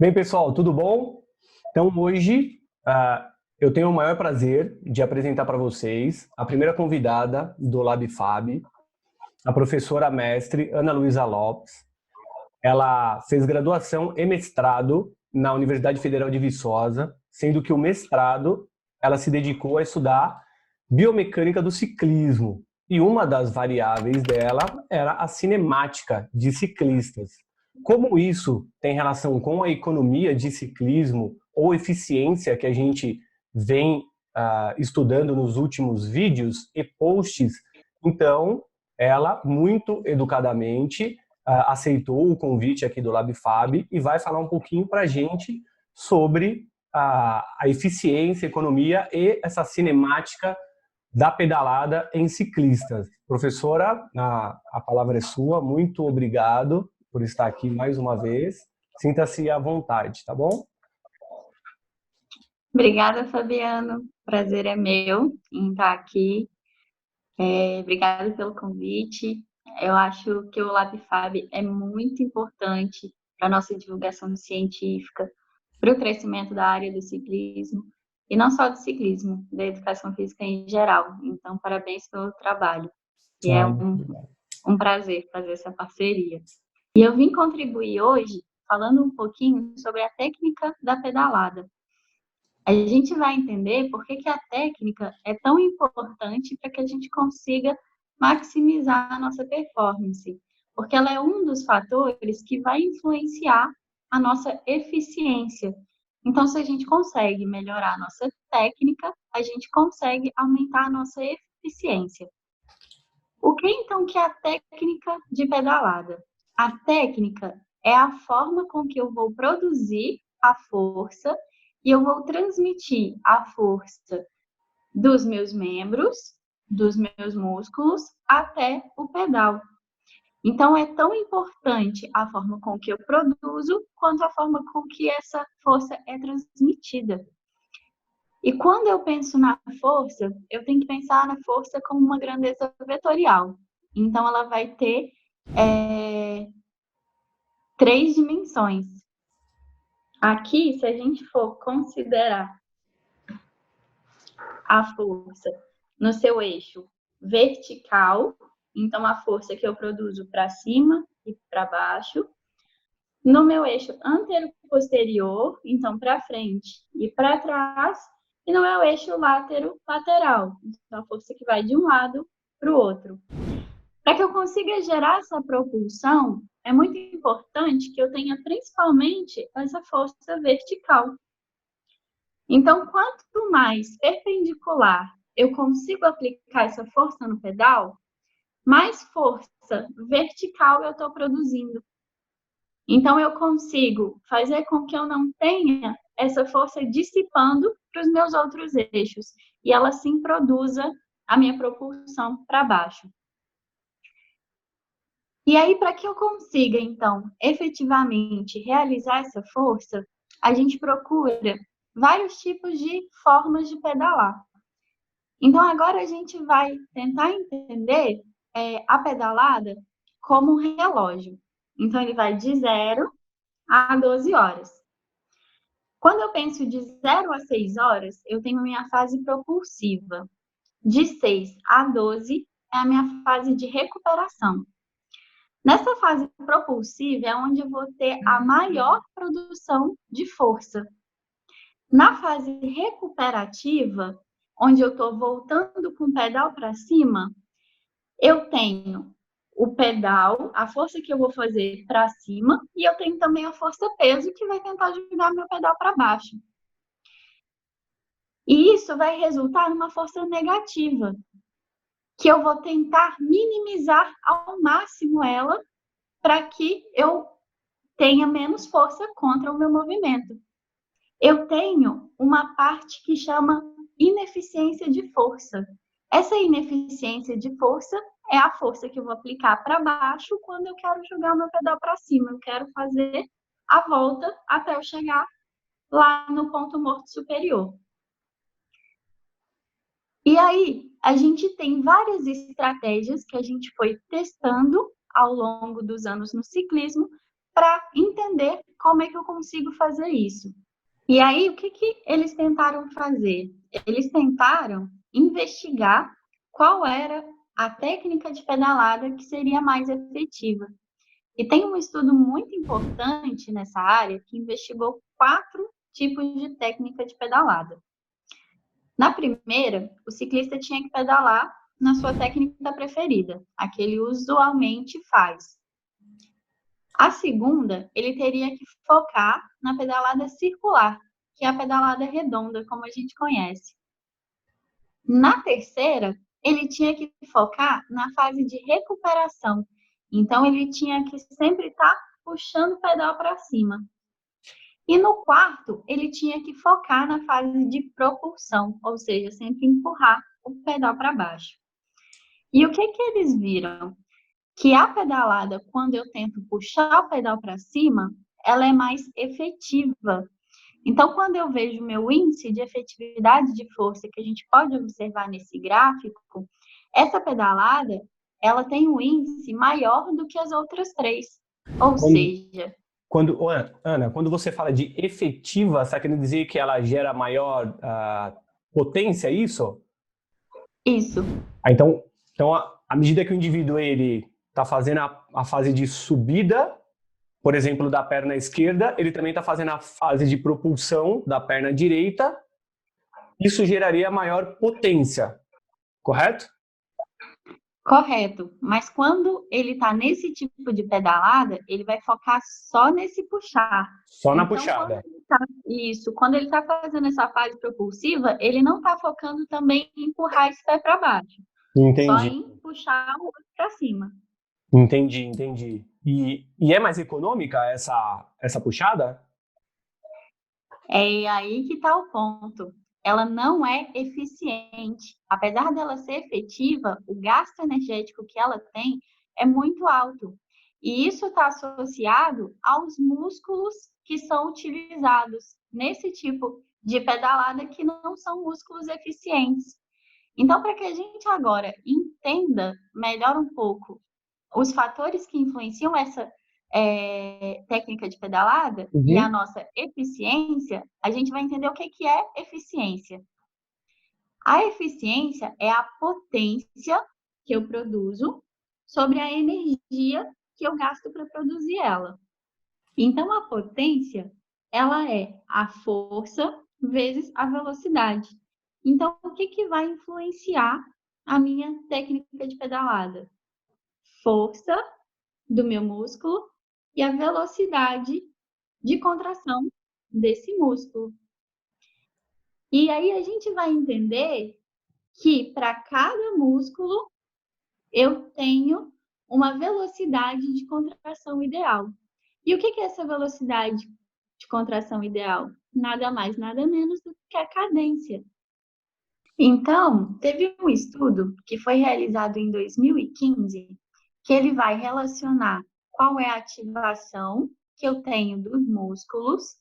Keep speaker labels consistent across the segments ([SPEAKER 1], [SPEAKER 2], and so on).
[SPEAKER 1] Bem, pessoal, tudo bom? Então, hoje eu tenho o maior prazer de apresentar para vocês a primeira convidada do LabFab, a professora mestre Ana Luísa Lopes. Ela fez graduação e mestrado na Universidade Federal de Viçosa, sendo que o mestrado ela se dedicou a estudar biomecânica do ciclismo. E uma das variáveis dela era a cinemática de ciclistas. Como isso tem relação com a economia de ciclismo ou eficiência que a gente vem estudando nos últimos vídeos e posts, então ela, muito educadamente, aceitou o convite aqui do LabFab e vai falar um pouquinho para a gente sobre a eficiência, a economia e essa cinemática da pedalada em ciclistas. Professora, a palavra é sua, muito obrigado por estar aqui mais uma vez. Sinta-se à vontade, tá bom?
[SPEAKER 2] Obrigada, Fabiano. Prazer é meu em estar aqui. Obrigada pelo convite. Eu acho que o LabFab é muito importante para a nossa divulgação científica, para o crescimento da área do ciclismo, e não só do ciclismo, da educação física em geral. Então, parabéns pelo trabalho. E é um prazer fazer essa parceria. E eu vim contribuir hoje falando um pouquinho sobre a técnica da pedalada. A gente vai entender por que a técnica é tão importante para que a gente consiga maximizar a nossa performance, porque ela é um dos fatores que vai influenciar a nossa eficiência. Então, se a gente consegue melhorar a nossa técnica, a gente consegue aumentar a nossa eficiência. O que então que é a técnica de pedalada? A técnica é a forma com que eu vou produzir a força e eu vou transmitir a força dos meus membros, dos meus músculos, até o pedal. Então, é tão importante a forma com que eu produzo, quanto a forma com que essa força é transmitida. E quando eu penso na força, eu tenho que pensar na força como uma grandeza vetorial. Então, ela vai ter 3 dimensões. Aqui, se a gente for considerar a força no seu eixo vertical, então a força que eu produzo para cima e para baixo. No meu eixo antero-posterior, então para frente e para trás. E no meu eixo látero-lateral, então a força que vai de um lado para o outro. Para que eu consiga gerar essa propulsão, é muito importante que eu tenha principalmente essa força vertical. Então, quanto mais perpendicular eu consigo aplicar essa força no pedal, mais força vertical eu estou produzindo. Então, eu consigo fazer com que eu não tenha essa força dissipando para os meus outros eixos e ela sim produza a minha propulsão para baixo. E aí, para que eu consiga, então, efetivamente realizar essa força, a gente procura vários tipos de formas de pedalar. Então, agora a gente vai tentar entender a pedalada como um relógio. Então, ele vai de 0 a 12 horas. Quando eu penso de 0 a 6 horas, eu tenho minha fase propulsiva. De 6 a 12 é a minha fase de recuperação. Nessa fase propulsiva é onde eu vou ter a maior produção de força. Na fase recuperativa, onde eu estou voltando com o pedal para cima, eu tenho o pedal, a força que eu vou fazer para cima, e eu tenho também a força-peso, que vai tentar jogar meu pedal para baixo. E isso vai resultar numa força negativa, que eu vou tentar minimizar ao máximo ela, para que eu tenha menos força contra o meu movimento. Eu tenho uma parte que chama ineficiência de força. Essa ineficiência de força é a força que eu vou aplicar para baixo quando eu quero jogar o meu pedal para cima. Eu quero fazer a volta até eu chegar lá no ponto morto superior. E aí, a gente tem várias estratégias que a gente foi testando ao longo dos anos no ciclismo para entender como é que eu consigo fazer isso. E aí, o que eles tentaram fazer? Eles tentaram investigar qual era a técnica de pedalada que seria mais efetiva. E tem um estudo muito importante nessa área que investigou 4 tipos de técnica de pedalada. Na primeira, o ciclista tinha que pedalar na sua técnica preferida, a que ele usualmente faz. A segunda, ele teria que focar na pedalada circular, que é a pedalada redonda, como a gente conhece. Na terceira, ele tinha que focar na fase de recuperação. Então, ele tinha que sempre estar puxando o pedal para cima. E no quarto, ele tinha que focar na fase de propulsão, ou seja, sempre empurrar o pedal para baixo. E o que eles viram? Que a pedalada, quando eu tento puxar o pedal para cima, ela é mais efetiva. Então, quando eu vejo o meu índice de efetividade de força, que a gente pode observar nesse gráfico, essa pedalada, ela tem um índice maior do que as outras 3. Ou seja...
[SPEAKER 1] Ana, quando você fala de efetiva, você está querendo dizer que ela gera maior potência, é isso?
[SPEAKER 2] Isso.
[SPEAKER 1] Então à medida que o indivíduo está fazendo a fase de subida, por exemplo, da perna esquerda, ele também está fazendo a fase de propulsão da perna direita, isso geraria maior potência, correto?
[SPEAKER 2] Correto. Mas quando ele está nesse tipo de pedalada, ele vai focar só nesse puxar.
[SPEAKER 1] Só na
[SPEAKER 2] Então,
[SPEAKER 1] puxada.
[SPEAKER 2] quando ele está fazendo essa fase propulsiva, ele não está focando também em empurrar esse pé para baixo. Só
[SPEAKER 1] Entendi.
[SPEAKER 2] em puxar o outro para cima.
[SPEAKER 1] Entendi. E é mais econômica essa puxada?
[SPEAKER 2] É aí que está o ponto. Ela não é eficiente. Apesar dela ser efetiva, o gasto energético que ela tem é muito alto. E isso está associado aos músculos que são utilizados nesse tipo de pedalada, que não são músculos eficientes. Então, para que a gente agora entenda melhor um pouco os fatores que influenciam essa técnica de pedalada e a nossa eficiência, a gente vai entender o que é eficiência. A eficiência é a potência que eu produzo sobre a energia que eu gasto para produzir ela. Então, a potência, ela é a força vezes a velocidade. Então, o que vai influenciar a minha técnica de pedalada? Força do meu músculo e a velocidade de contração desse músculo. E aí a gente vai entender que para cada músculo eu tenho uma velocidade de contração ideal. E o que é essa velocidade de contração ideal? Nada mais, nada menos do que a cadência. Então, teve um estudo que foi realizado em 2015, que ele vai relacionar qual é a ativação que eu tenho dos músculos,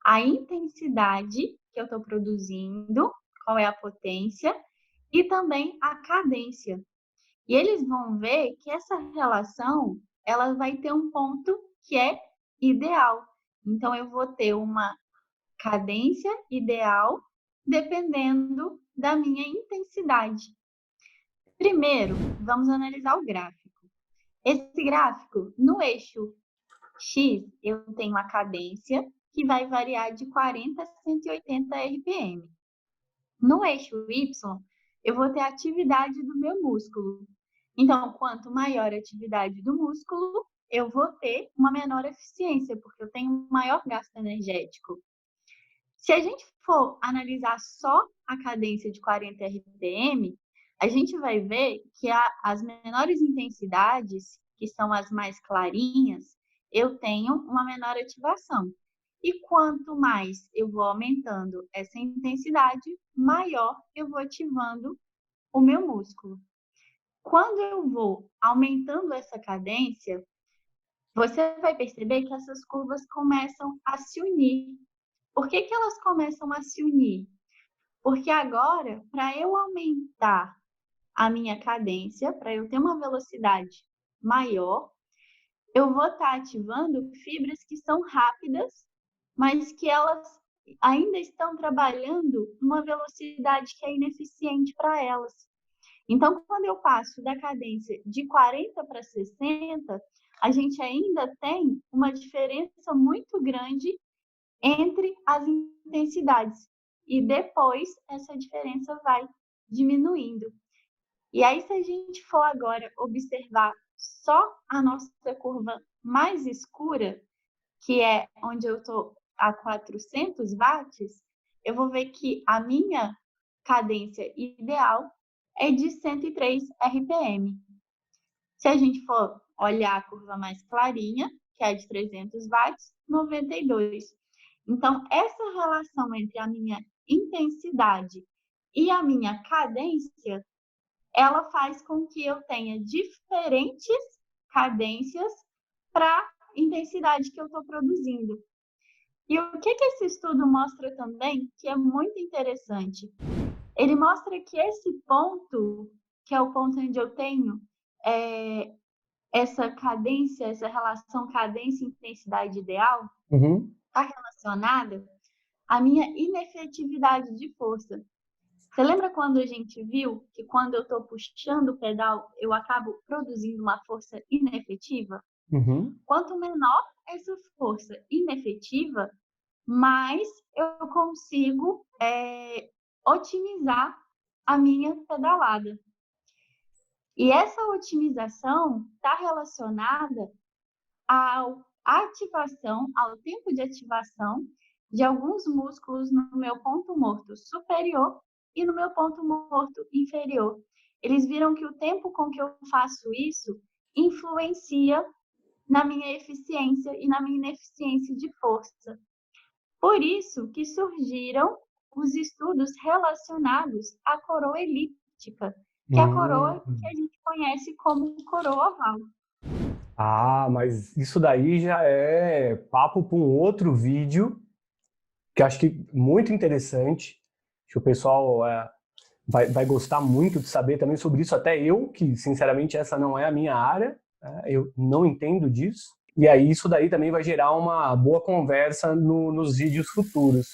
[SPEAKER 2] a intensidade que eu estou produzindo, qual é a potência, e também a cadência. E eles vão ver que essa relação, ela vai ter um ponto que é ideal. Então, eu vou ter uma cadência ideal dependendo da minha intensidade. Primeiro, vamos analisar o gráfico. Esse gráfico, no eixo X, eu tenho a cadência que vai variar de 40 a 180 RPM. No eixo Y, eu vou ter a atividade do meu músculo. Então, quanto maior a atividade do músculo, eu vou ter uma menor eficiência, porque eu tenho um maior gasto energético. Se a gente for analisar só a cadência de 40 RPM, a gente vai ver que as menores intensidades, que são as mais clarinhas, eu tenho uma menor ativação. E quanto mais eu vou aumentando essa intensidade, maior eu vou ativando o meu músculo. Quando eu vou aumentando essa cadência, você vai perceber que essas curvas começam a se unir. Por que elas começam a se unir? Porque agora, para eu aumentar a minha cadência, para eu ter uma velocidade maior, eu vou estar ativando fibras que são rápidas, mas que elas ainda estão trabalhando numa velocidade que é ineficiente para elas. Então, quando eu passo da cadência de 40 para 60, a gente ainda tem uma diferença muito grande entre as intensidades. E depois essa diferença vai diminuindo. E aí, se a gente for agora observar só a nossa curva mais escura, que é onde eu estou a 400 watts, eu vou ver que a minha cadência ideal é de 103 RPM. Se a gente for olhar a curva mais clarinha, que é de 300 watts, 92. Então, essa relação entre a minha intensidade e a minha cadência, ela faz com que eu tenha diferentes cadências para a intensidade que eu estou produzindo. E o que esse estudo mostra também, que é muito interessante? Ele mostra que esse ponto, que é o ponto onde eu tenho essa cadência, essa relação cadência-intensidade ideal, está relacionada à minha inefetividade de força. Você lembra quando a gente viu que quando eu estou puxando o pedal, eu acabo produzindo uma força inefetiva? Quanto menor essa força inefetiva, mais eu consigo otimizar a minha pedalada. E essa otimização está relacionada à ativação, ao tempo de ativação de alguns músculos no meu ponto morto superior e no meu ponto morto inferior. Eles viram que o tempo com que eu faço isso influencia na minha eficiência e na minha ineficiência de força. Por isso que surgiram os estudos relacionados à coroa elíptica, que é a coroa que a gente conhece como coroa oval.
[SPEAKER 1] Ah, mas isso daí já é papo para um outro vídeo, que acho que muito interessante, que o pessoal vai gostar muito de saber também sobre isso, até eu, que sinceramente essa não é a minha área, eu não entendo disso. E aí isso daí também vai gerar uma boa conversa nos vídeos futuros.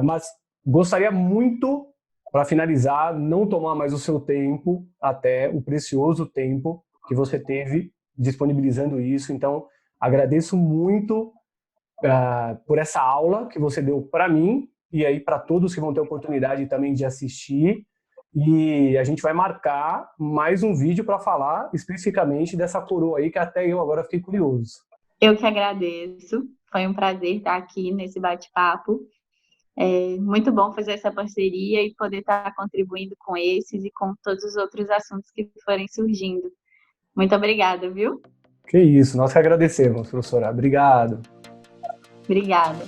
[SPEAKER 1] Mas gostaria muito, para finalizar, não tomar mais o seu tempo, até o precioso tempo que você teve disponibilizando isso. Então, agradeço muito por essa aula que você deu para mim e aí para todos que vão ter oportunidade também de assistir. E a gente vai marcar mais um vídeo para falar especificamente dessa coroa aí, que até eu agora fiquei curioso.
[SPEAKER 2] Eu que agradeço. Foi um prazer estar aqui nesse bate-papo. É muito bom fazer essa parceria e poder estar contribuindo com esses e com todos os outros assuntos que forem surgindo. Muito obrigada, viu?
[SPEAKER 1] Que isso, nós que agradecemos, professora. Obrigado.
[SPEAKER 2] Obrigada.